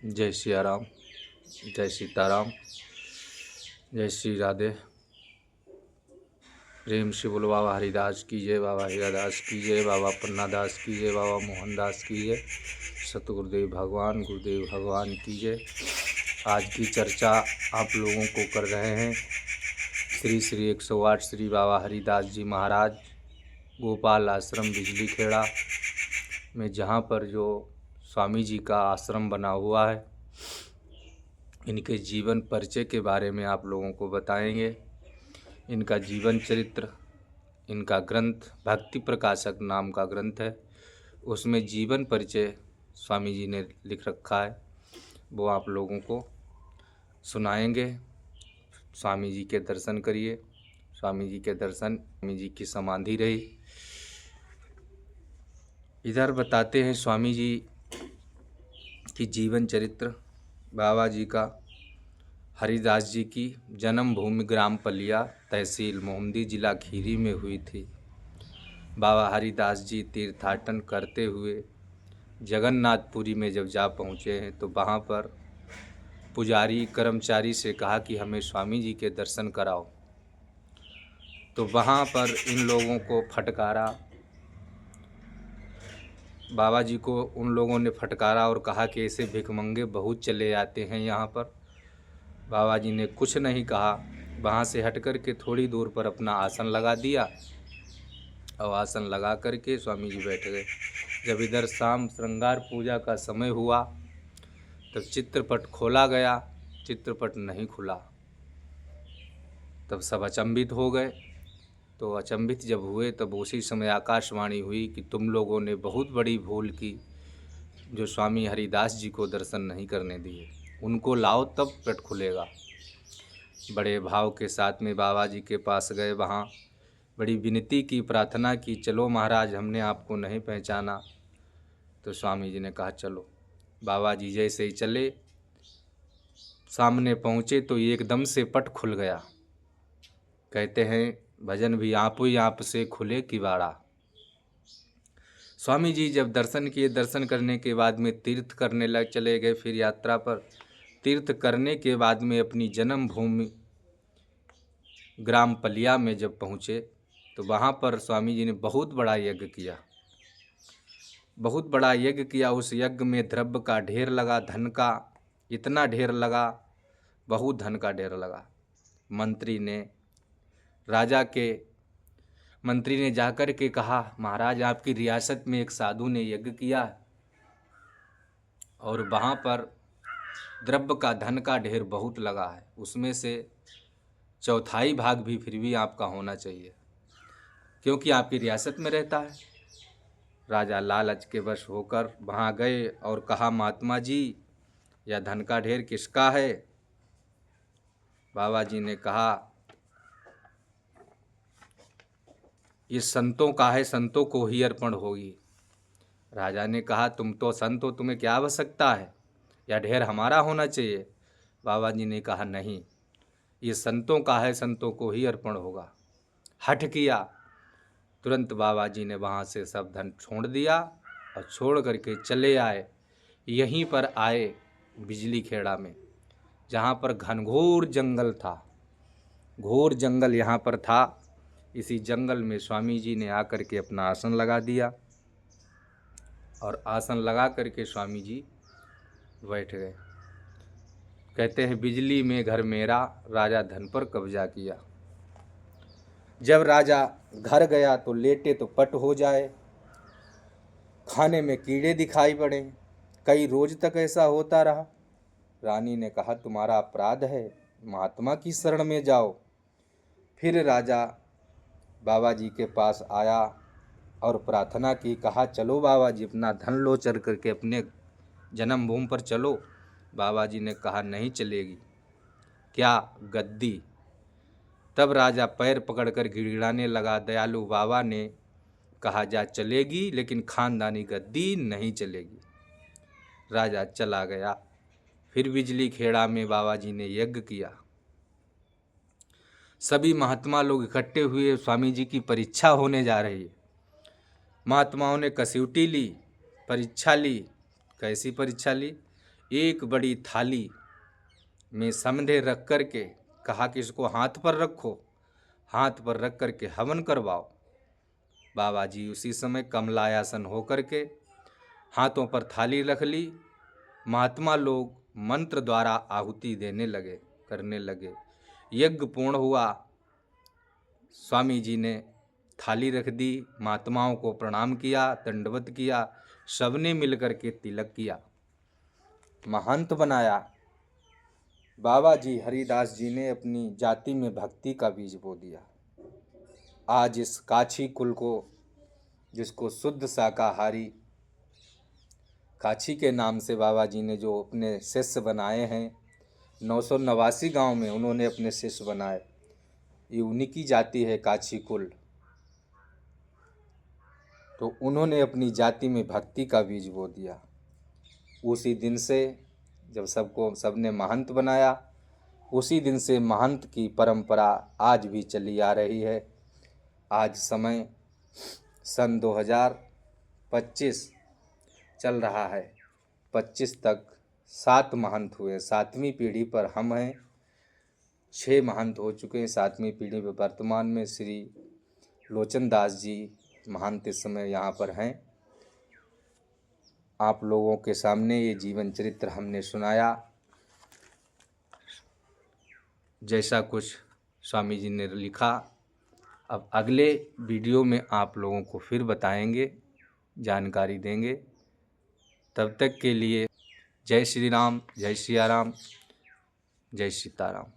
जय सिया राम, जय सीताराम, जय श्री राधे। प्रेम से बोलो बाबा हरिदास की जय, बाबा हीरादास की जय, बाबा पन्नादास की जय, बाबा मोहनदास की जय, सतगुरुदेव भगवान गुरुदेव भगवान की जय। आज की चर्चा आप लोगों को कर रहे हैं श्री श्री 108 श्री बाबा हरिदास जी महाराज गोपाल आश्रम बिजली खेड़ा में, जहाँ पर जो स्वामी जी का आश्रम बना हुआ है, इनके जीवन परिचय के बारे में आप लोगों को बताएंगे। इनका जीवन चरित्र, इनका ग्रंथ भक्ति प्रकाशक नाम का ग्रंथ है, उसमें जीवन परिचय स्वामी जी ने लिख रखा है, वो आप लोगों को सुनाएंगे। स्वामी जी के दर्शन करिए। स्वामी जी के दर्शन, स्वामी जी की समाधि रही। इधर बताते हैं स्वामी जी की जीवन चरित्र। बाबा जी का हरिदास जी की जन्म भूमि ग्राम पलिया, तहसील मोहम्मदी, जिला खीरी में हुई थी। बाबा हरिदास जी तीर्थाटन करते हुए जगन्नाथपुरी में जब जा पहुँचे हैं, तो वहाँ पर पुजारी कर्मचारी से कहा कि हमें स्वामी जी के दर्शन कराओ। तो वहाँ पर इन लोगों को फटकारा, बाबा जी को उन लोगों ने फटकारा और कहा कि ऐसे भिखमंगे बहुत चले आते हैं यहाँ पर। बाबा जी ने कुछ नहीं कहा, वहाँ से हट कर के थोड़ी दूर पर अपना आसन लगा दिया और आसन लगा कर के स्वामी जी बैठ गए। जब इधर शाम श्रृंगार पूजा का समय हुआ, तब चित्रपट खोला गया, चित्रपट नहीं खुला। तब सब अचंभित हो गए। तो अचंभित जब हुए, तब उसी समय आकाशवाणी हुई कि तुम लोगों ने बहुत बड़ी भूल की, जो स्वामी हरिदास जी को दर्शन नहीं करने दिए, उनको लाओ तब पट खुलेगा। बड़े भाव के साथ में बाबा जी के पास गए, वहाँ बड़ी विनती की, प्रार्थना की, चलो महाराज हमने आपको नहीं पहचाना। तो स्वामी जी ने कहा चलो। बाबा जी जैसे ही चले, सामने पहुँचे तो एकदम से पट खुल गया। कहते हैं भजन भी आप ही आप से खुले किवाड़ा। स्वामी जी जब दर्शन किए, दर्शन करने के बाद में तीर्थ करने लग चले गए। फिर यात्रा पर तीर्थ करने के बाद में अपनी जन्मभूमि ग्राम पलिया में जब पहुँचे, तो वहाँ पर स्वामी जी ने बहुत बड़ा यज्ञ किया, बहुत बड़ा यज्ञ किया। उस यज्ञ में द्रव्य का ढेर लगा, धन का इतना ढेर लगा, बहुत धन का ढेर लगा। मंत्री ने जाकर के कहा, महाराज आपकी रियासत में एक साधु ने यज्ञ किया और वहाँ पर द्रव्य का धन का ढेर बहुत लगा है, उसमें से चौथाई भाग भी फिर भी आपका होना चाहिए, क्योंकि आपकी रियासत में रहता है। राजा लालच के वश होकर वहाँ गए और कहा, महात्मा जी यह धन का ढेर किसका है? बाबा जी ने कहा, ये संतों का है, संतों को ही अर्पण होगी। राजा ने कहा, तुम तो संत हो, तुम्हें क्या आवश्यकता है, यह ढेर हमारा होना चाहिए। बाबा जी ने कहा, नहीं, ये संतों का है, संतों को ही अर्पण होगा। हठ किया। तुरंत बाबा जी ने वहाँ से सब धन छोड़ दिया और छोड़ करके चले आए। यहीं पर आए बिजली खेड़ा में, जहाँ पर घनघोर जंगल था, घोर जंगल यहाँ पर था। इसी जंगल में स्वामी जी ने आकर के अपना आसन लगा दिया और आसन लगा करके स्वामी जी बैठ गए। कहते हैं बिजली में घर मेरा, राजा धन पर कब्जा किया। जब राजा घर गया तो लेटे तो पट हो जाए, खाने में कीड़े दिखाई पड़े। कई रोज तक ऐसा होता रहा। रानी ने कहा, तुम्हारा अपराध है, महात्मा की शरण में जाओ। फिर राजा बाबा जी के पास आया और प्रार्थना की, कहा चलो बाबा जी अपना धन लो, चल करके अपने जन्मभूमि पर चलो। बाबा जी ने कहा, नहीं चलेगी। क्या? गद्दी। तब राजा पैर पकड़कर गिड़गिड़ाने लगा। दयालु बाबा ने कहा, जा चलेगी, लेकिन खानदानी गद्दी नहीं चलेगी। राजा चला गया। फिर बिजली खेड़ा में बाबा जी ने यज्ञ किया। सभी महात्मा लोग इकट्ठे हुए, स्वामी जी की परीक्षा होने जा रही है। महात्माओं ने कसौटी ली, परीक्षा ली। कैसी परीक्षा ली? एक बड़ी थाली में समधे रख कर के कहा कि इसको हाथ पर रखो, हाथ पर रख कर के हवन करवाओ। बाबा जी उसी समय कमलायासन होकर के हाथों पर थाली रख ली। महात्मा लोग मंत्र द्वारा आहुति देने लगे, करने लगे। यज्ञ पूर्ण हुआ। स्वामी जी ने थाली रख दी, महात्माओं को प्रणाम किया, दंडवत किया, सबने मिलकर के तिलक किया, महंत बनाया। बाबा जी हरिदास जी ने अपनी जाति में भक्ति का बीज बो दिया। आज इस काछी कुल को, जिसको शुद्ध शाकाहारी काछी के नाम से बाबा जी ने जो अपने शिष्य बनाए हैं, 989 गांव में उन्होंने अपने शिष्य बनाए। ये उन्हीं की जाति है काछी कुल। तो उन्होंने अपनी जाति में भक्ति का बीज बो दिया। उसी दिन से जब सबने महंत बनाया, उसी दिन से महंत की परंपरा आज भी चली आ रही है। आज समय सन 2025 चल रहा है। 25 तक 7 महंत हुए, 7वीं पीढ़ी पर हम हैं। 6 महंत हो चुके हैं 7वीं पीढ़ी में। वर्तमान में श्री लोचन दास जी महंत इस समय यहाँ पर हैं। आप लोगों के सामने ये जीवन चरित्र हमने सुनाया। जैसा कुछ स्वामी जी ने लिखा, अब अगले वीडियो में आप लोगों को फिर बताएंगे, जानकारी देंगे। तब तक के लिए जय श्री राम, जय सिया राम, जय सीताराम।